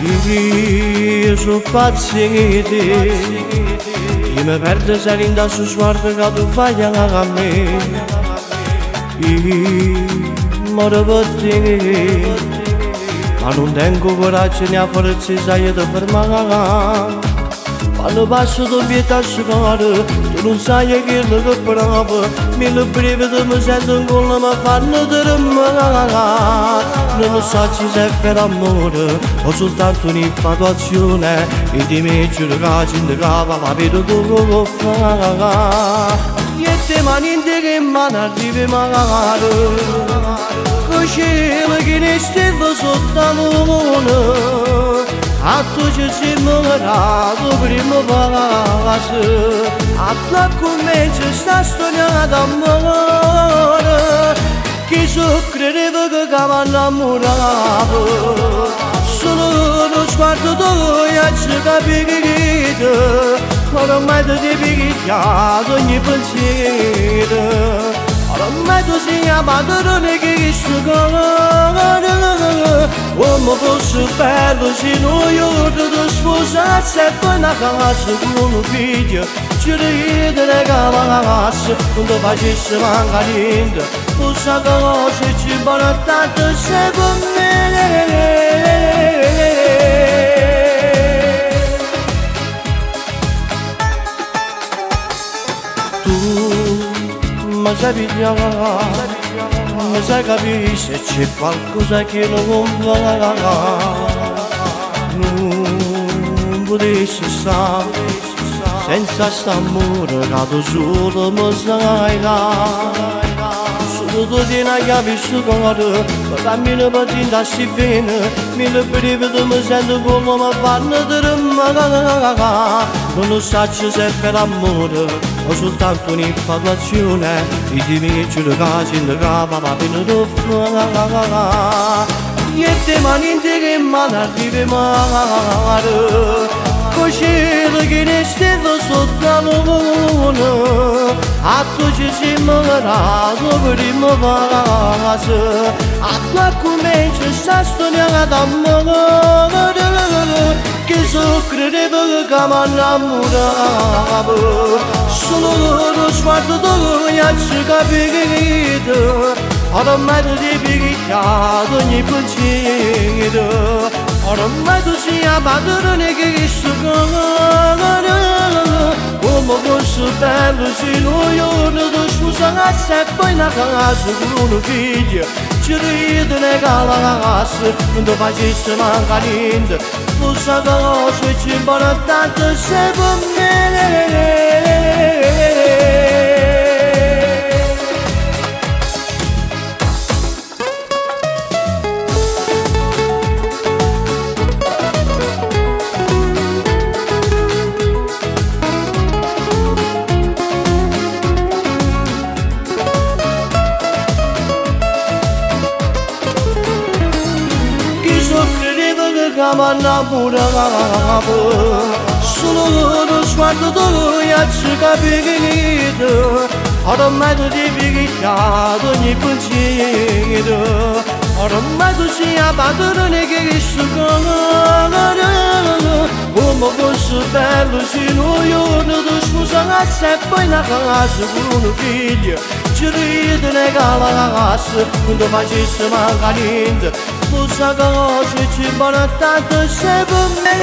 Io sono paziente, io mi perdo se rinda su sguardo che tu fai a me. Io moro per te, ma non tengo coraggio né a forza di fermare. Quando passo da pietà su cuore, tu non sai che lo che provo, mille brividi mi sento in cuore, mi fanno tremare. Non so se per amore o soltanto un'infatuazione, e di me giuro che ci indicava, ma vedo tu come fa. E te mani in te che mano arrivi magari, che cielo che ne stella sotto la luna. A tu ci si muoverà prima passo, a tu comincia sta storia d'amore, che so credeva che mi innamoravo, solo lo sguardo tuo ci capito, ormai ti picchiato ogni pensiero, ormai tu sei la padrone che sto cuore. Come fosse bello se noi ora ti sposassi e poi una casa con un figlio, ci ridere che pagasse, non ti facesse mancare niente, questa cosa ci vuole tanto secondo me. Tu mi sai pigliare, mi sai capire se c'è qualcosa che non va, non potessi stare senza st'amore che tu solo mi sai dare. Solo tu tieni a chiave sto cuore, per dammi una patina si bene, mille brividi mi sento come mi fanno tremare. Non so se per amore o soltanto un'infatuazione, e di me giuro che ci indicava, ma pieno di fuoco. E te mani in te che mano arrivi mare, con cielo che ne stella sotto la luna. A tu ci si muoverà prima passo, a tu comincia sta storia d'amore, che so credeva che mi innamoravo, solo lo sguardo tuo ci capito, ormai ti picchiato ogni pensiero, ormai tu sei la padrone che sto cuore. Come fosse bello se noi ora ti sposassi e poi una casa con un figlio, ci ridere che pagasse, non ti facesse mancare niente, questa cosa ci vuole tanto secondo me. Che mi innamoravo, solo lo sguardo tuo ci capito, ormai ti picchiato ogni pensiero, ormai tu sei la padrone che sto cuore. Come fosse bello se noi ora ti sposassi e poi una casa con un figlio, ci ridere che pagasse, non ti facesse mancare niente, questa cosa ci vuole tanto secondo me.